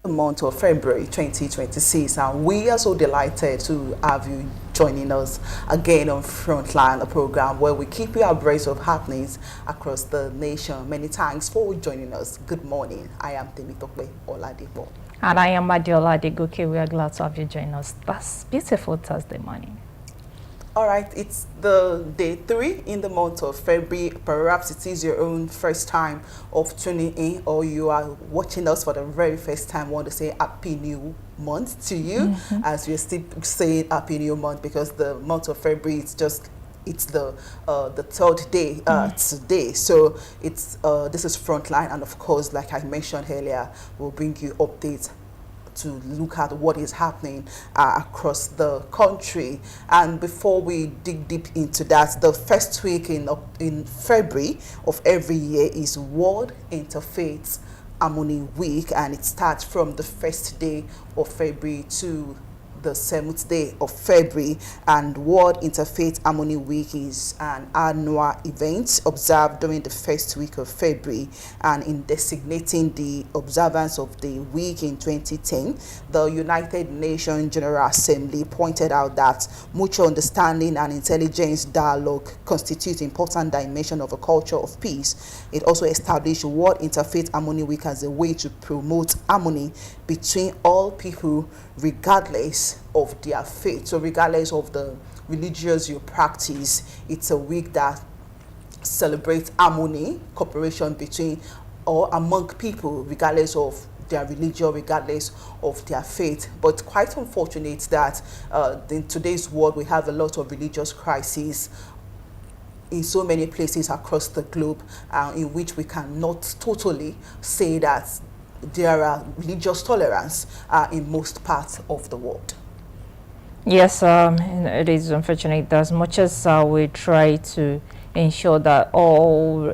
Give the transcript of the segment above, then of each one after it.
month of February 2026, and we are so delighted to have you joining us again on Frontline, a program where we keep you abreast of happenings across the nation. Many thanks for joining us. Good morning. I am Temitope Oladipo. And I am Adiola Degoke. We are glad to have you join us this beautiful Thursday morning. All right, it's the day 3 in the month of February. Perhaps it is your own first time of tuning in, or you are watching us for the very first time. I want to say Happy New Month to you, as we still say Happy New Month, because the month of February it's the third day today. So it's this is Frontline, and of course, like I mentioned earlier, we'll bring you updates to look at what is happening across the country. And before we dig deep into that, the first week in February of every year is World Interfaith Harmony Week, and it starts from the first day of February to the 7th day of February. And World Interfaith Harmony Week is an annual event observed during the first week of February. And in designating the observance of the week in 2010, the United Nations General Assembly pointed out that mutual understanding and intelligence dialogue constitute important dimension of a culture of peace. It also established World Interfaith Harmony Week as a way to promote harmony between all people, regardless of their faith. So regardless of the religions you practice, it's a week that celebrates harmony, cooperation between or among people, regardless of their religion, regardless of their faith. But quite unfortunate that in today's world we have a lot of religious crises in so many places across the globe, in which we cannot totally say that there are religious tolerance in most parts of the world. Yes, it is unfortunate that as much as we try to ensure that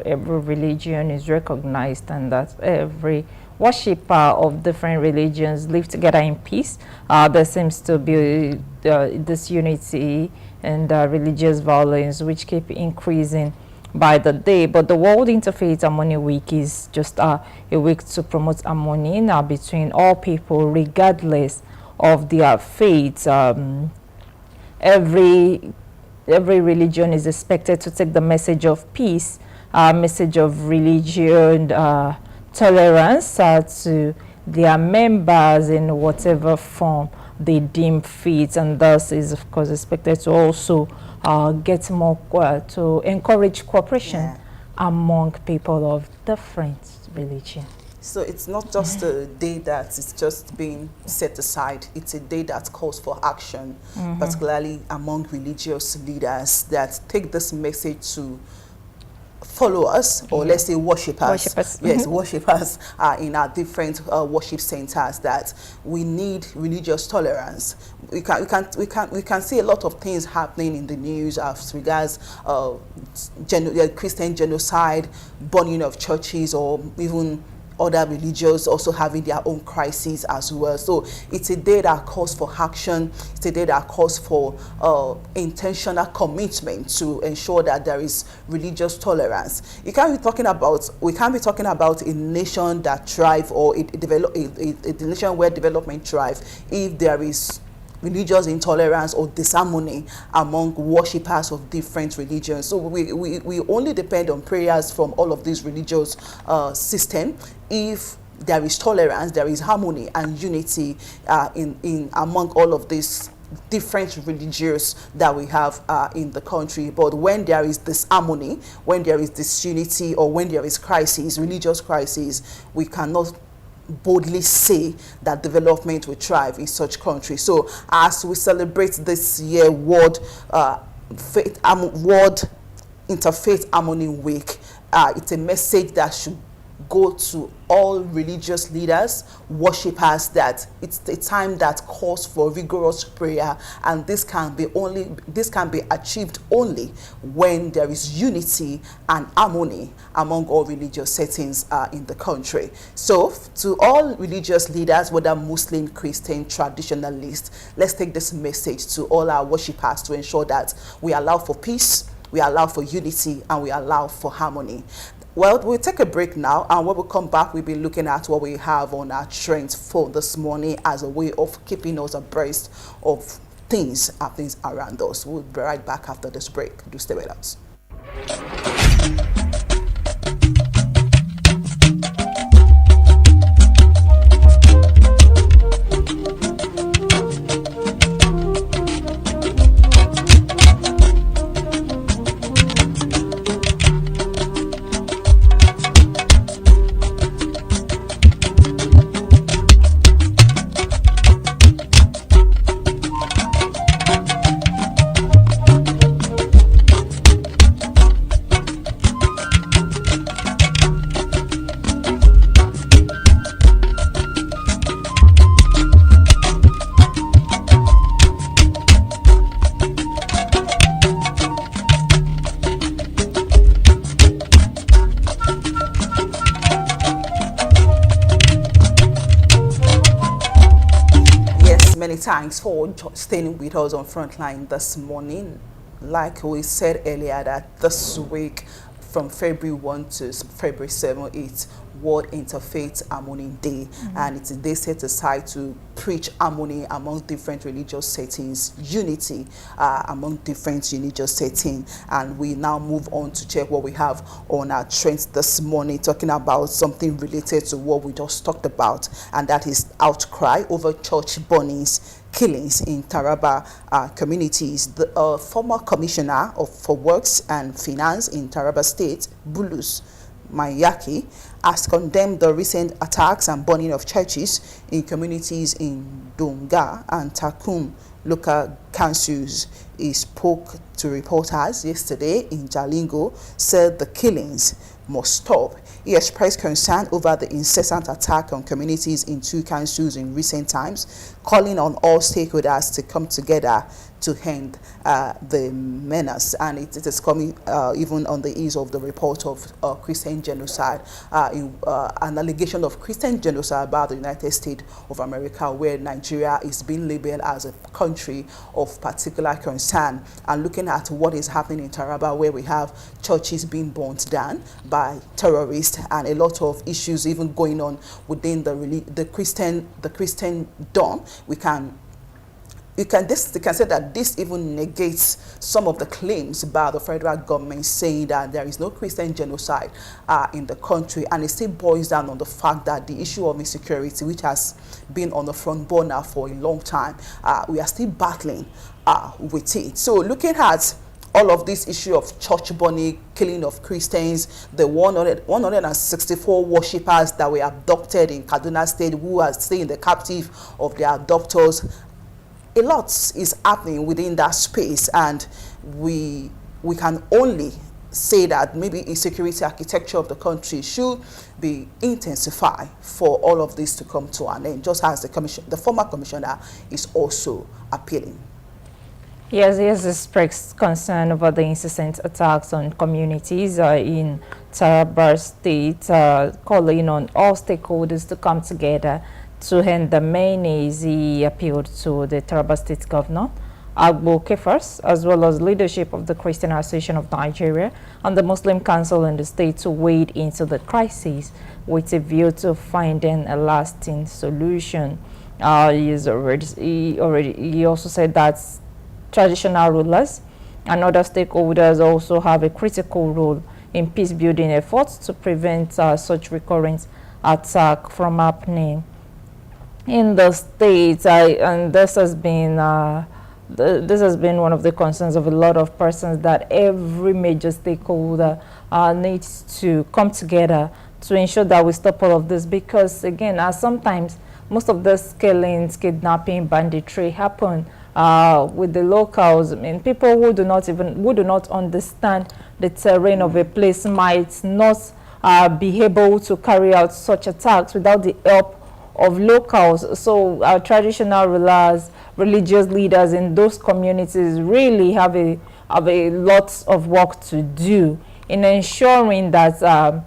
every religion is recognized and that every worshipper of different religions live together in peace, there seems to be this unity and religious violence which keep increasing by the day. But the World Interfaith Harmony Week is just a week to promote harmony now between all people, regardless of their faith. Every religion is expected to take the message of peace, message of religion, tolerance to their members in whatever form they deem fit, and thus is of course expected to also get more to encourage cooperation among people of different religion. So it's not just a day that is just being set aside. It's a day that calls for action, particularly among religious leaders that take this message to followers, or let's say worshippers. Yes, worshippers in our different worship centers, that we need religious tolerance. We can see a lot of things happening in the news as regards Christian genocide, burning of churches, or even other religions also having their own crises as well. So it's a day that calls for action. It's a day that calls for intentional commitment to ensure that there is religious tolerance. We can't be talking about a nation that thrives, or a nation where development thrives, if there is religious intolerance or disharmony among worshippers of different religions. So we only depend on prayers from all of these religious systems if there is tolerance, there is harmony and unity in among all of these different religions that we have in the country. But when there is disharmony, when there is disunity, or when there is crisis, religious crisis, we cannot boldly say that development will thrive in such countries. So as we celebrate this year World Interfaith Harmony Week, it's a message that should go to all religious leaders, worshippers, that it's the time that calls for rigorous prayer, and this can be achieved only when there is unity and harmony among all religious settings in the country. So to all religious leaders, whether Muslim, Christian, traditionalist, let's take this message to all our worshippers to ensure that we allow for peace, we allow for unity, and we allow for harmony. Well, we'll take a break now, and when we come back, we'll be looking at what we have on our trends for this morning as a way of keeping us abreast of things happening around us. We'll be right back after this break. Do stay with us. Many thanks for staying with us on Frontline this morning. Like we said earlier, that this week from February 1 to February 7, it's World Interfaith Harmony Day, and it's a day set aside to preach harmony among different religious settings, unity among different religious settings. And we now move on to check what we have on our trends this morning, talking about something related to what we just talked about, and that is outcry over church burnings, killings in Taraba communities. The former commissioner for Works and Finance in Taraba State, Bulus Mayaki, has condemned the recent attacks and burning of churches in communities in Donga and Takum local councils. He spoke to reporters yesterday in Jalingo, said the killings must stop. He expressed concern over the incessant attack on communities in two councils in recent times, calling on all stakeholders to come together to end the menace. And it is coming even on the ease of the report of Christian genocide, an allegation of Christian genocide by the United States of America, where Nigeria is being labeled as a country of particular concern. And looking at what is happening in Taraba, where we have churches being burnt down by terrorists, and a lot of issues even going on within the Christendom, you can say that this even negates some of the claims by the federal government saying that there is no Christian genocide in the country, and it still boils down on the fact that the issue of insecurity, which has been on the front burner for a long time, we are still battling with it. So looking at all of this issue of church burning, killing of Christians, the 164 worshippers that were abducted in Kaduna State, who are still in the captive of their abductors, a lot is happening within that space, and we can only say that maybe insecurity architecture of the country should be intensified for all of this to come to an end, just as the former commissioner is also appealing. Yes, he has expressed concern over the incessant attacks on communities in Taraba State, calling on all stakeholders to come together to end the menace. He appealed to the Taraba State Governor, Agbo Kefas, as well as leadership of the Christian Association of Nigeria and the Muslim Council in the state to wade into the crisis with a view to finding a lasting solution. He also said that traditional rulers and other stakeholders also have a critical role in peace-building efforts to prevent such recurrent attack from happening in the state. And this has been one of the concerns of a lot of persons, that every major stakeholder needs to come together to ensure that we stop all of this, because again, sometimes most of the killings, kidnapping, banditry happen with the locals. I mean, people who do not understand the terrain of a place might not be able to carry out such attacks without the help of locals. So our traditional rulers, religious leaders in those communities really have a lot of work to do in ensuring that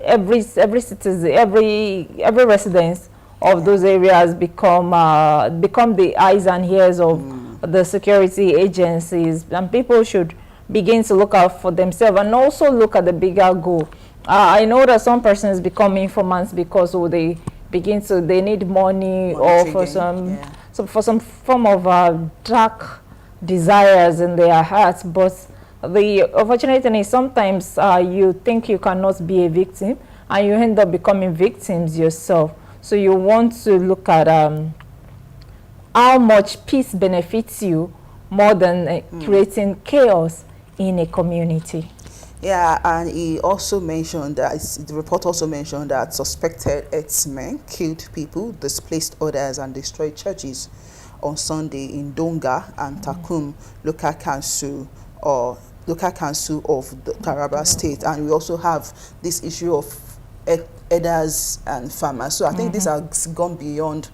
every citizen, every resident of those areas become the eyes and ears of the security agencies, and people should begin to look out for themselves and also look at the bigger goal. I know that some persons become informants because they they need money, or for some for some form of dark desires in their hearts. But the unfortunate thing is sometimes you think you cannot be a victim and you end up becoming victims yourself. So you want to look at how much peace benefits you more than creating chaos in a community. Yeah, and he also mentioned that the report also mentioned that suspected herdsmen killed people, displaced others, and destroyed churches on Sunday in Donga and Takum local council or local council of the Taraba state. And we also have this issue of herders and farmers. So I think this has gone beyond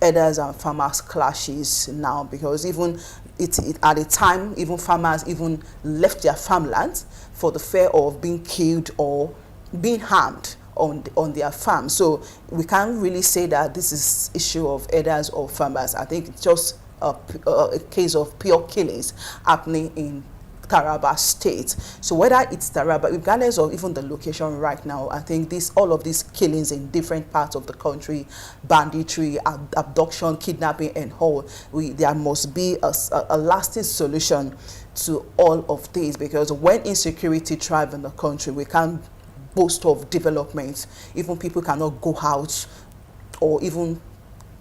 herders and farmers clashes now, because even at the time, even farmers even left their farmlands for the fear of being killed or being harmed on their farm. So we can't really say that this is issue of herders or farmers. I think it's just a case of pure killings happening in Taraba state. So whether it's Taraba, regardless of even the location right now, I think all of these killings in different parts of the country, banditry, abduction, kidnapping and all, there must be a lasting solution to all of these, because when insecurity thrives in the country, we can't boast of development. Even people cannot go out or even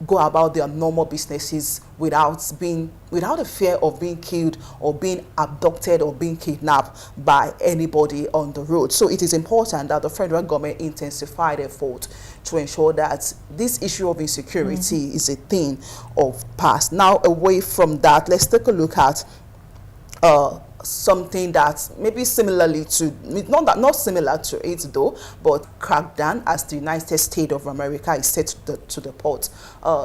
go about their normal businesses without a fear of being killed or being abducted or being kidnapped by anybody on the road. So it is important that the federal government intensify their effort to ensure that this issue of insecurity is a thing of past. Now, away from that, let's take a look at something that maybe similarly to, not similar to it though, but crackdown as the United States of America is set to deport.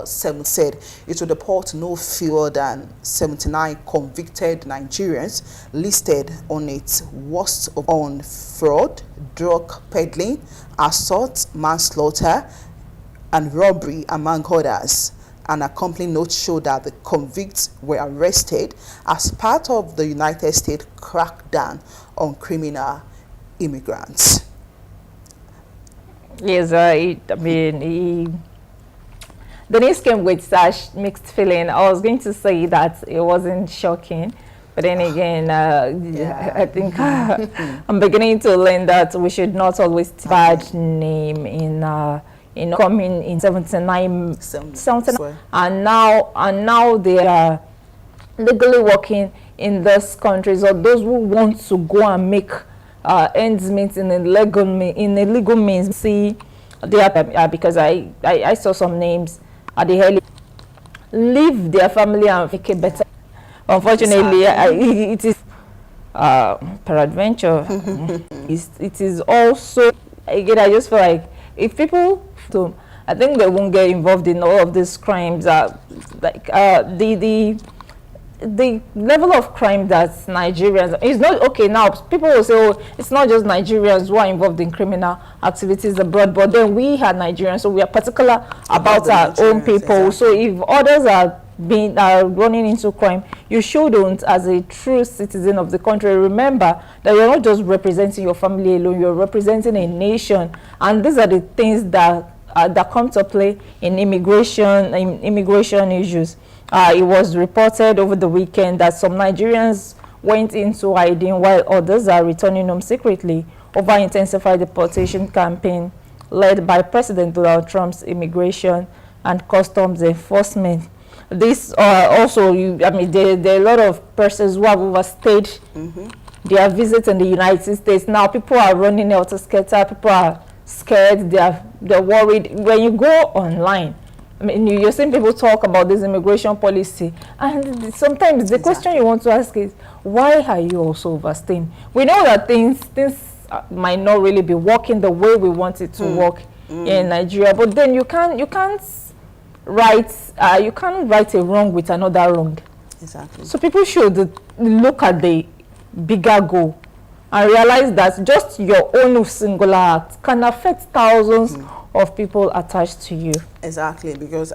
Said it will deport no fewer than 79 convicted Nigerians listed on its worst on fraud, drug peddling, assault, manslaughter, and robbery, among others. An accompanying note showed that the convicts were arrested as part of the United States crackdown on criminal immigrants. Yes, the news came with such mixed feeling. I was going to say that it wasn't shocking, but then again, I think I'm beginning to learn that we should not always bad name in coming in 79, and now they are legally working in those countries, or those who want to go and make ends meet in a legal means. See, they are because I saw some names at the early leave their family and make it better. Unfortunately, it is peradventure. It is also, again, I just feel like if people, I think they won't get involved in all of these crimes. Like the level of crime that Nigerians is not okay now. People will say, oh, it's not just Nigerians who are involved in criminal activities abroad, but then we are Nigerians, so we are particular about our own people. Exactly. So if others are running into crime, you shouldn't, as a true citizen of the country, remember that you're not just representing your family alone, you're representing a nation. And these are the things that come to play in immigration issues. It was reported over the weekend that some Nigerians went into hiding while others are returning home secretly over intensified deportation campaign led by President Donald Trump's immigration and customs enforcement. This also, there are a lot of persons who have overstayed their visit in the United States. Now people are running out of scatter, people are scared, they're worried. When you go online, you're seeing people talk about this immigration policy, and sometimes the question you want to ask is, why are you also overstaying? We know that things might not really be working the way we want it to work in Nigeria, but then you can't write a wrong with another wrong. Exactly. So people should look at the bigger goal and realize that just your own singular act can affect thousands of people attached to you. Exactly, because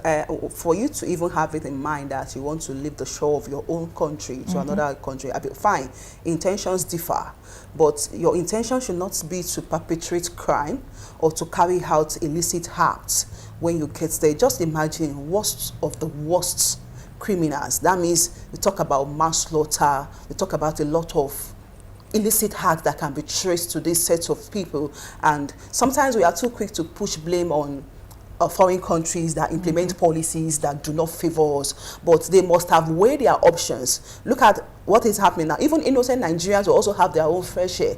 for you to even have it in mind that you want to leave the shore of your own country to another country, I mean, fine, intentions differ, but your intention should not be to perpetrate crime or to carry out illicit acts when you get there. Just imagine worst of the worst criminals. That means we talk about manslaughter, we talk about a lot of illicit acts that can be traced to this set of people, and sometimes we are too quick to push blame on foreign countries that implement policies that do not favor us, but they must have weighed their options. Look at what is happening now. Even innocent Nigerians will also have their own fair share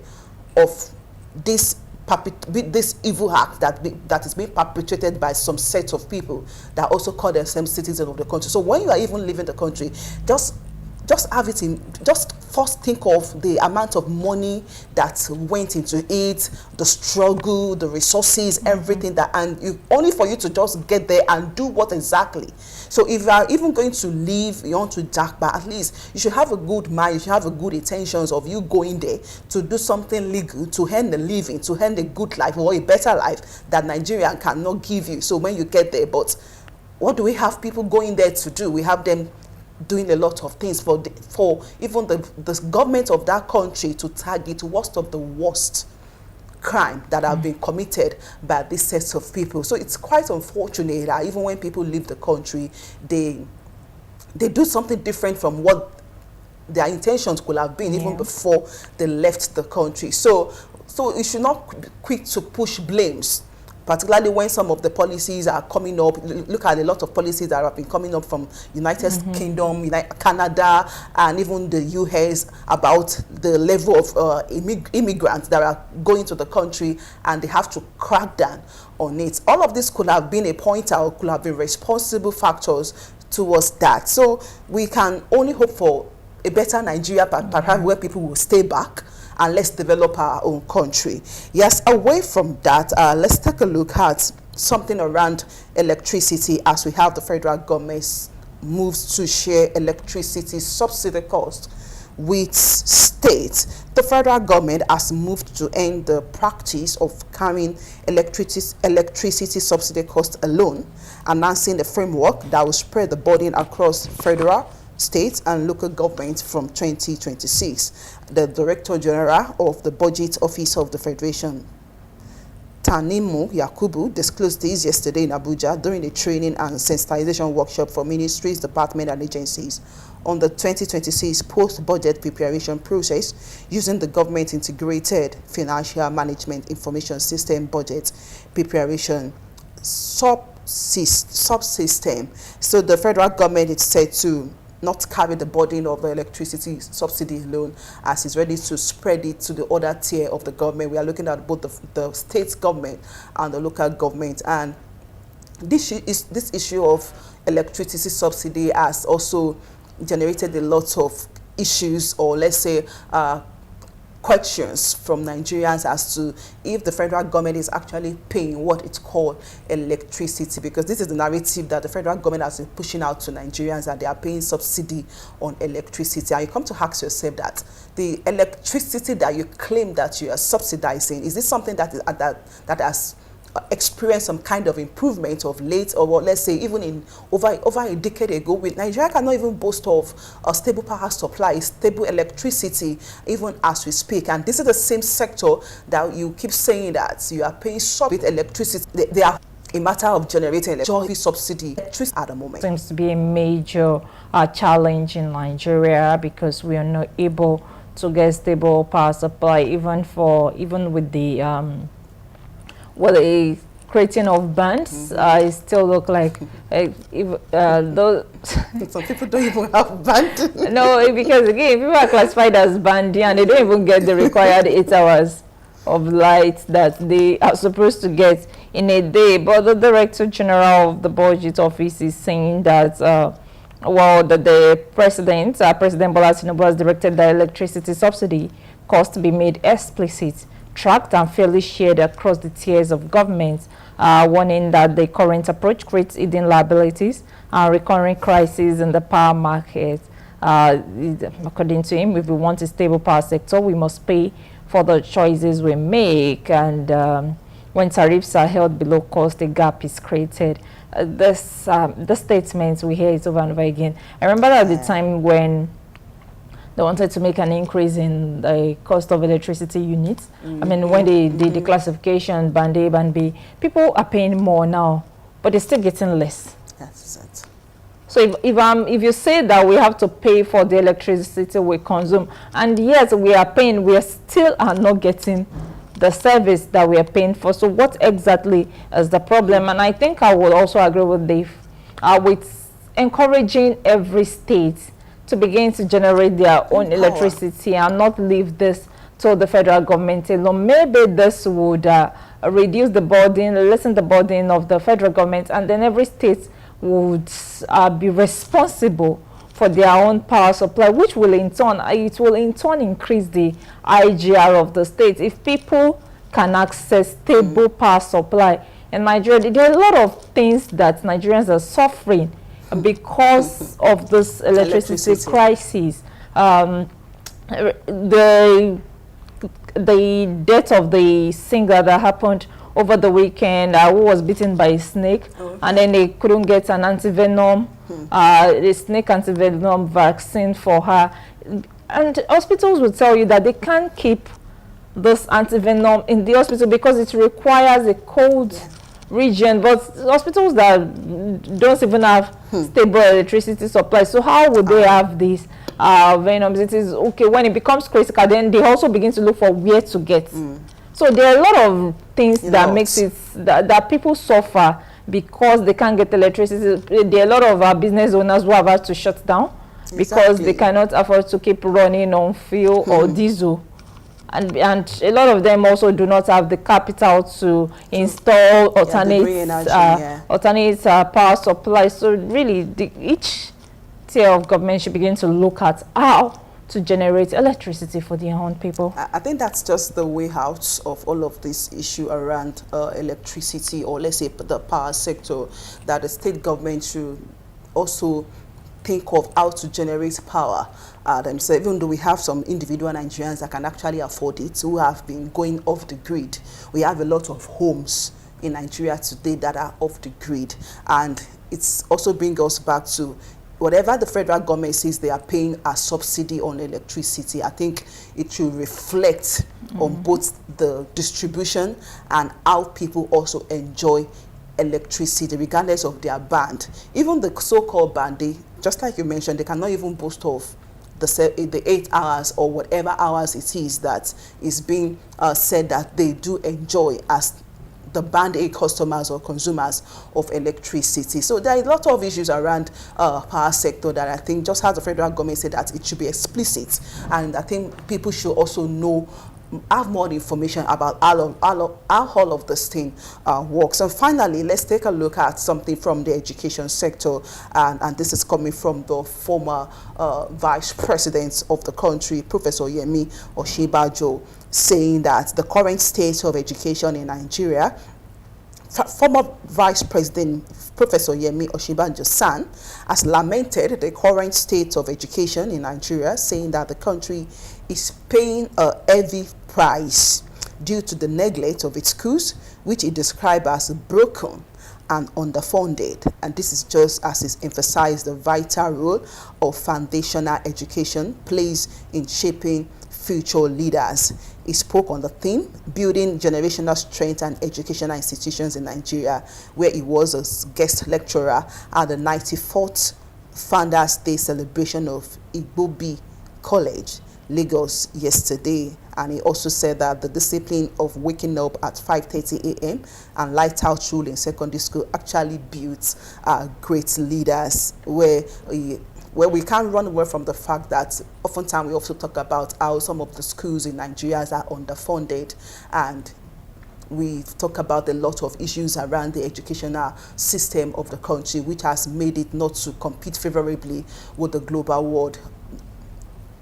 of this evil act that is being perpetrated by some set of people that also call themselves citizens of the country. So when you are even leaving the country, just have it in, just first think of the amount of money that went into it, the struggle, the resources, everything that, and only for you to just get there and do what exactly. So if you are even going to leave, you want to jack, but at least you should have a good mind, you should have a good intentions of you going there to do something legal, to earn a living, to earn a good life or a better life that Nigeria cannot give you. So when you get there, but what do we have people going there to do? We have them doing a lot of things for even the government of that country to target worst of the worst crime that have been committed by this set of people. So it's quite unfortunate that even when people leave the country, they do something different from what their intentions could have been even before they left the country. So we should not be quick to push blames, particularly when some of the policies are coming up. Look at a lot of policies that have been coming up from United Kingdom, Canada, and even the US about the level of immigrants that are going to the country, and they have to crack down on it. All of this could have been a pointer or could have been responsible factors towards that. So we can only hope for a better Nigeria, perhaps where people will stay back and let's develop our own country. Yes, away from that, let's take a look at something around electricity, as we have the federal government moves to share electricity subsidy cost with states. The federal government has moved to end the practice of carrying electricity subsidy cost alone, announcing a framework that will spread the burden across federal, states and local governments from 2026. The Director General of the Budget Office of the Federation, Tanimu Yakubu, disclosed this yesterday in Abuja during a training and sensitization workshop for ministries, departments and agencies on the 2026 post-budget preparation process using the government integrated financial management information system budget preparation subsystem. So the federal government is said to not carry the burden of the electricity subsidy alone, as it's ready to spread it to the other tier of the government. We are looking at both the state government and the local government, and this issue of electricity subsidy has also generated a lot of issues, or let's say questions from Nigerians as to if the federal government is actually paying what it's called electricity, because this is the narrative that the federal government has been pushing out to Nigerians, that they are paying subsidy on electricity. And you come to ask yourself that the electricity that you claim that you are subsidizing, is this something that is that has experience some kind of improvement of late, or let's say even in over a decade ago, with Nigeria cannot even boast of a stable power supply, stable electricity even as we speak. And this is the same sector that you keep saying that you are paying with electricity. They are a matter of generating electricity subsidy at the moment. Seems to be a major challenge in Nigeria, because we are not able to get stable power supply, even with the a creating of bands. It still look like those some people don't even have band. No, because again, people are classified as bandy and they don't even get the required 8 hours of light that they are supposed to get in a day. But the Director General of the Budget Office is saying that the President Bola Tinubu has directed the electricity subsidy cost to be made explicit, tracked and fairly shared across the tiers of government, warning that the current approach creates hidden liabilities and recurring crises in the power market. According to him, if we want a stable power sector, we must pay for the choices we make, and when tariffs are held below cost, a gap is created. the statements we hear it over and over again. I remember at the time when they wanted to make an increase in the cost of electricity units. I mean, when they did the classification, band A, band B, people are paying more now, but they're still getting less. That's it. So if you say that we have to pay for the electricity we consume, and yes, we are paying, we are still are not getting the service that we are paying for. So what exactly is the problem? And I think I would also agree with Dave with encouraging every state to begin to generate their own electricity and not leave this to the federal government alone. Maybe this would reduce the burden, lessen the burden of the federal government, and then every state would be responsible for their own power supply, which will in turn, increase the IGR of the state. If people can access stable power supply in Nigeria, there are a lot of things that Nigerians are suffering because of this electricity crisis. The death of the singer that happened over the weekend, who was bitten by a snake, and then they couldn't get an antivenom, the snake antivenom vaccine for her. And hospitals will tell you that they can't keep this antivenom in the hospital because it requires a cold region, but hospitals that don't even have stable electricity supply, so how would they have these venoms? It is okay when it becomes critical, then they also begin to look for where to get. So there are a lot of things that makes it that people suffer because they can't get electricity. There are a lot of business owners who have had to shut down because they cannot afford to keep running on fuel or diesel. And a lot of them also do not have the capital to install alternate power supply. So really, each tier of government should begin to look at how to generate electricity for their own people. I think that's just the way out of all of this issue around electricity, or let's say the power sector, that the state government should also think of how to generate power themselves, even though we have some individual Nigerians that can actually afford it, who have been going off the grid. We have a lot of homes in Nigeria today that are off the grid, and it's also brings us back to whatever the federal government says they are paying a subsidy on electricity. I think it should reflect on both the distribution and how people also enjoy electricity regardless of their band. Even the so-called band, they, just like you mentioned, they cannot even boast of the 8 hours or whatever hours it is that is being said that they do enjoy as the band A customers or consumers of electricity. So there are a lot of issues around power sector that I think, just as the federal government said, that it should be explicit, and I think people should also know, have more information about how all of this thing works. And finally, let's take a look at something from the education sector, and this is coming from the former vice president of the country, Professor Yemi Osinbajo, saying that the current state of education in Nigeria, former Vice President Professor Yemi Osinbajo-San has lamented the current state of education in Nigeria, saying that the country is paying a heavy price due to the neglect of its schools, which he described as broken and underfunded. And this is just as he's emphasized the vital role of foundational education plays in shaping future leaders. He spoke on the theme, Building Generational Strength and Educational Institutions in Nigeria, where he was a guest lecturer at the 94th Founders Day celebration of Igbobi College, Lagos, yesterday. And he also said that the discipline of waking up at 5:30 a.m. and light out rule in secondary school actually builds great leaders, where we can't run away from the fact that oftentimes we also talk about how some of the schools in Nigeria are underfunded, and we talk about a lot of issues around the educational system of the country, which has made it not to compete favorably with the global world.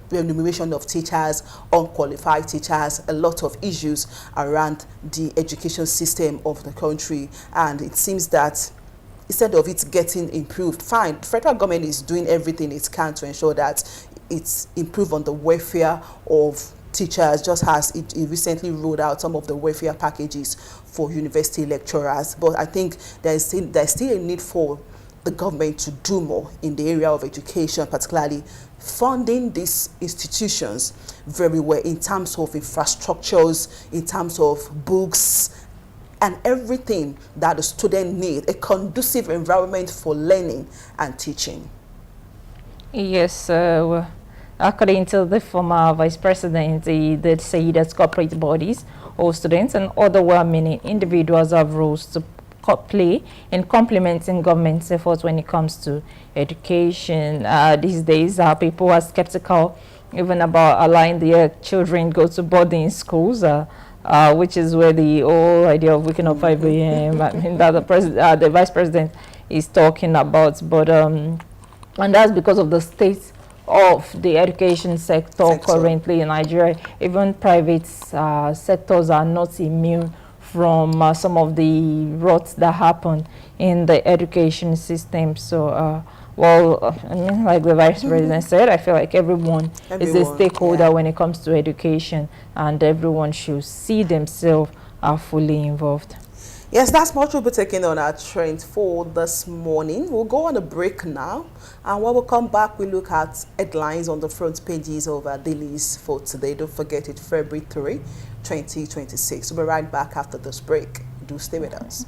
Remuneration of teachers, unqualified teachers, a lot of issues around the education system of the country. And it seems that instead of it getting improved, fine, the federal government is doing everything it can to ensure that it's improved on the welfare of teachers, just as it recently rolled out some of the welfare packages for university lecturers. But I think there's still a need for the government to do more in the area of education, particularly funding these institutions very well in terms of infrastructures, in terms of books, and everything that the student need, a conducive environment for learning and teaching. Yes, according to the former vice president, he did say that corporate bodies or students and other well-meaning individuals have roles to play in complementing government's efforts when it comes to education. These days, people are skeptical even about allowing their children go to boarding schools. Which is where the whole idea of waking up 5 a.m. I mean, that the vice president is talking about. But and that's because of the state of the education sector currently in Nigeria. Even private sectors are not immune from some of the rots that happen in the education system. So, I mean, like the vice president said, I feel like everyone is a stakeholder when it comes to education, and everyone should see themselves fully involved. Yes, that's much we'll be taking on our trend for this morning. We'll go on a break now, and when we come back, we look at headlines on the front pages of our dailies for today. Don't forget it's February 3, 2026. We'll be right back after this break. Do stay with us.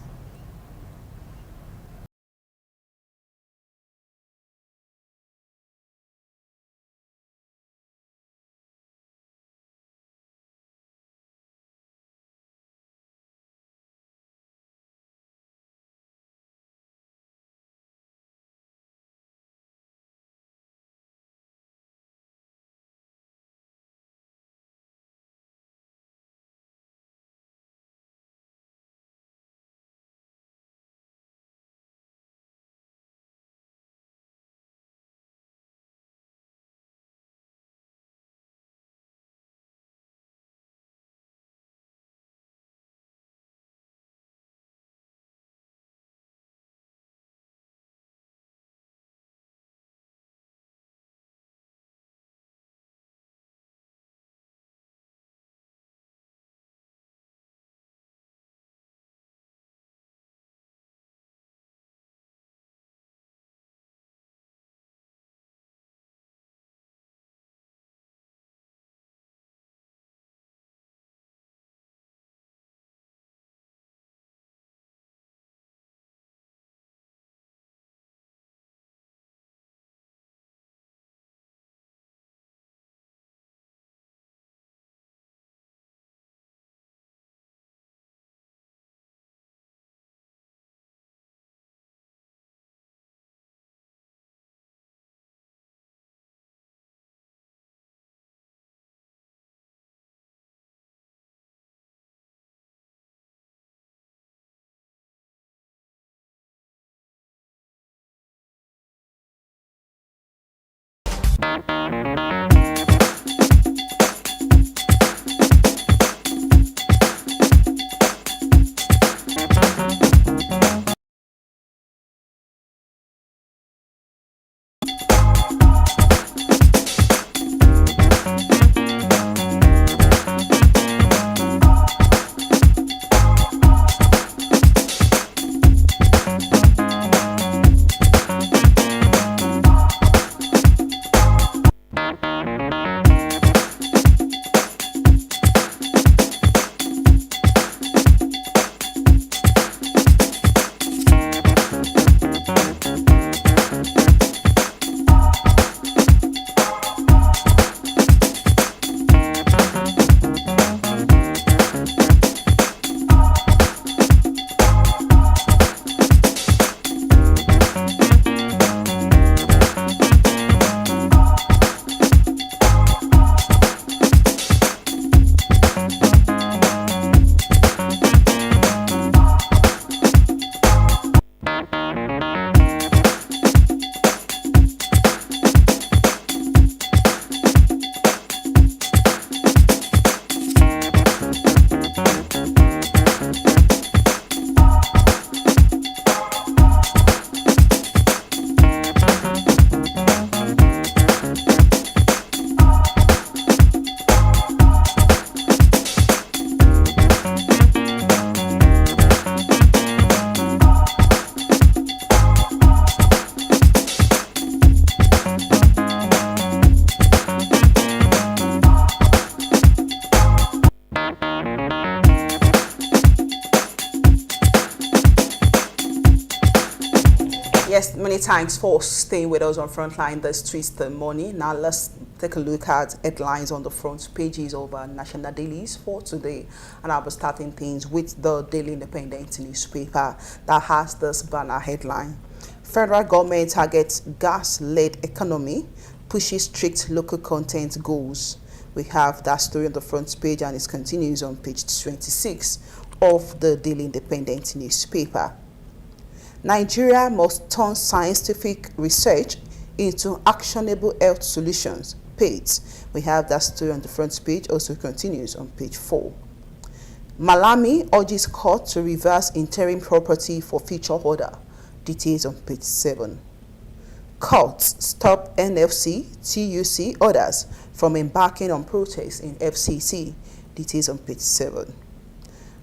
Yes, many thanks for staying with us on Frontline this Tuesday morning. Now let's take a look at headlines on the front pages of our national dailies for today. And I'll be starting things with the Daily Independent newspaper that has this banner headline. Federal government targets gas-led economy, pushes strict local content goals. We have that story on the front page and it continues on page 26 of the Daily Independent newspaper. Nigeria must turn scientific research into actionable health solutions. PAIDS. We have that story on the front page, also continues on page 4. Malami urges court to reverse interim property for future order. Details on page 7. Courts stop NFC, TUC orders from embarking on protests in FCC. Details on page 7.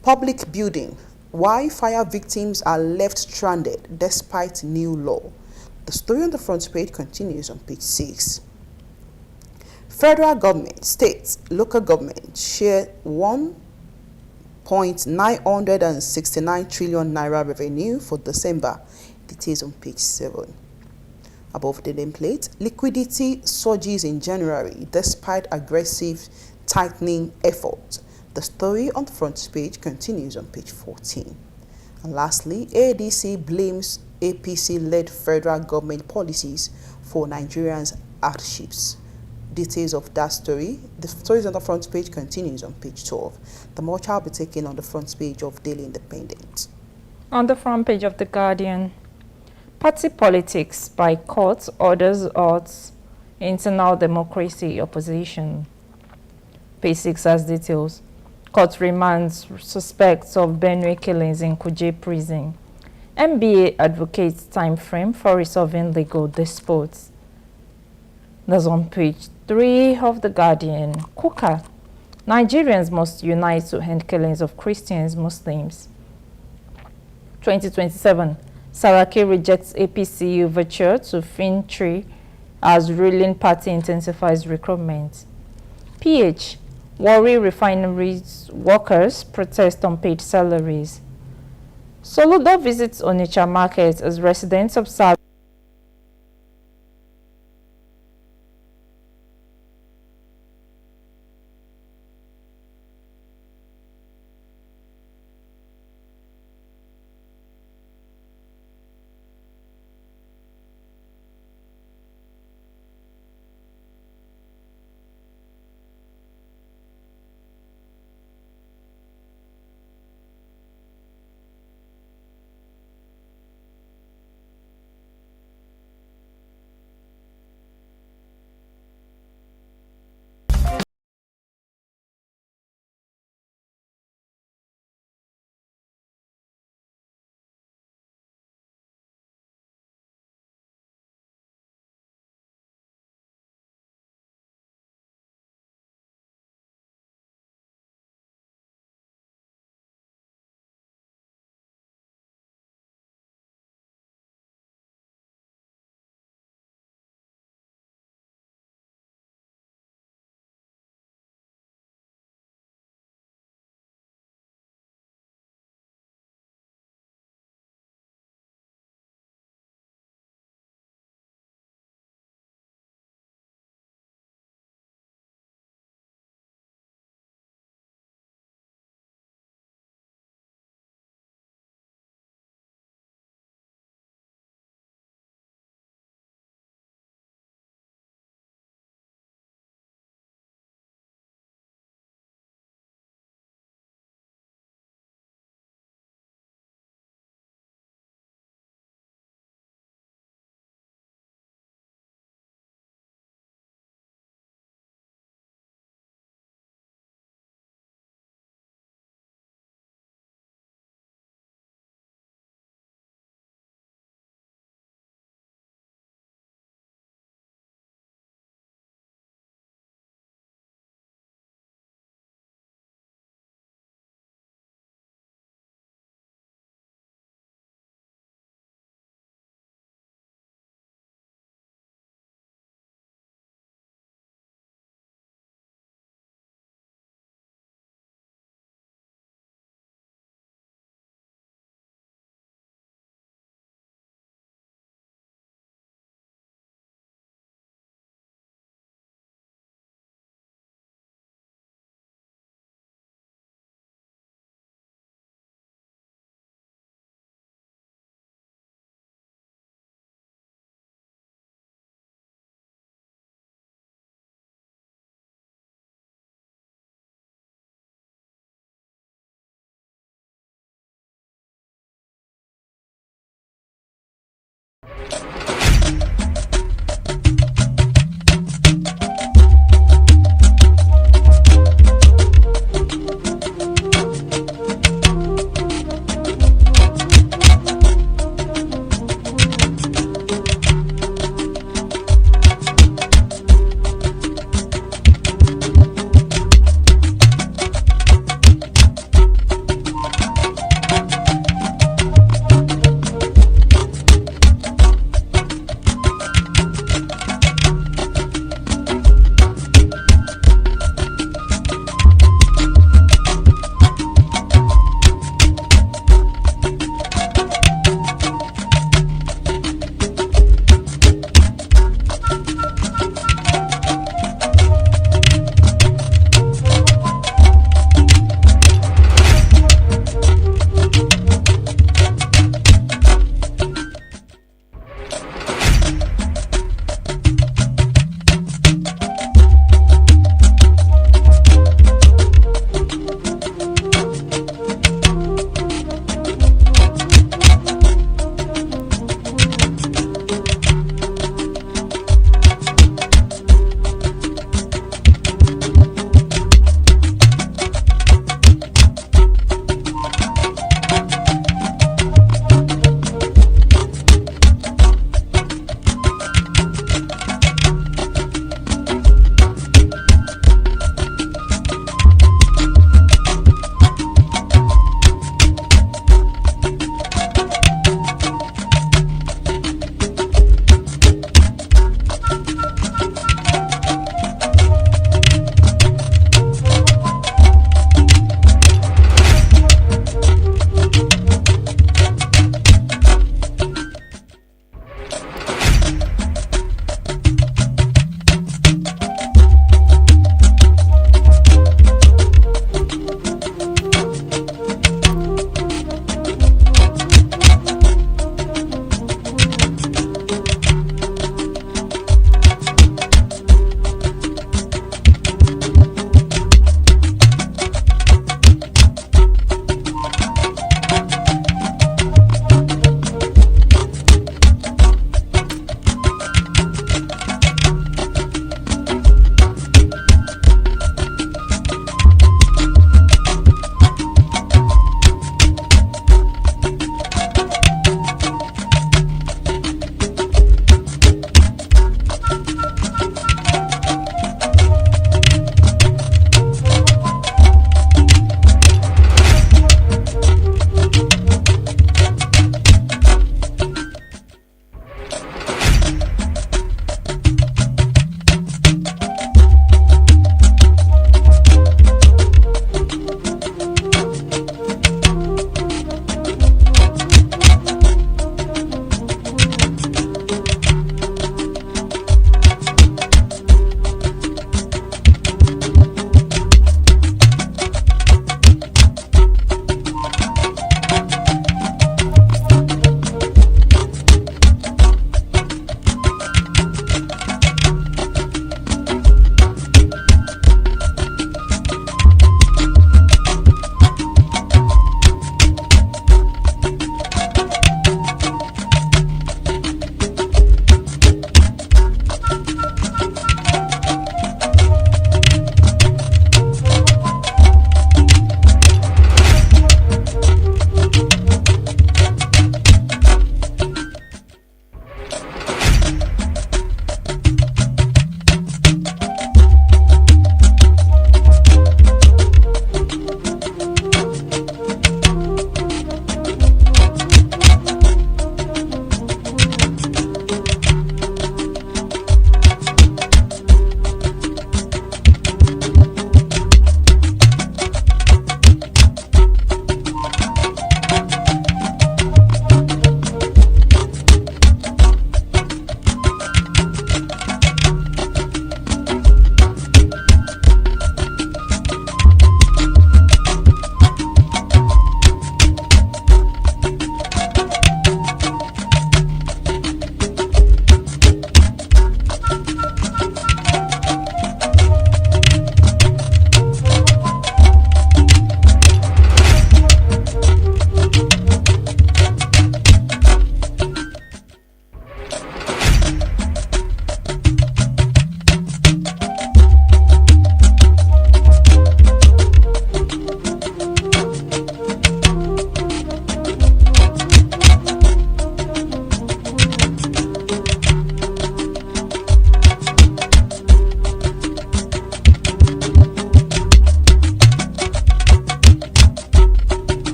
Public building. Why fire victims are left stranded despite new law. The story on the front page continues on page 6. Federal government, states, local government share 1.969 trillion naira revenue for December. Details on page 7. Above the nameplate, liquidity surges in January despite aggressive tightening efforts. The story on the front page continues on page 14. And lastly, ADC blames APC-led federal government policies for Nigerians' hardships. Details of that story. The stories on the front page continues on page 12. The much I'll be taking on the front page of Daily Independent. On the front page of The Guardian, party politics by court orders odds internal democracy opposition. Page 6 has details. Court remands suspects of Benue killings in Kuje prison. NBA advocates time frame for resolving legal disputes. That's on page 3 of The Guardian. Kuka. Nigerians must unite to end killings of Christians, Muslims. 2027. Saraki rejects APC overture to Fintri as ruling party intensifies recruitment. PH. Warri refineries workers protest unpaid salaries. Soludo visits Onitsha market as residents observe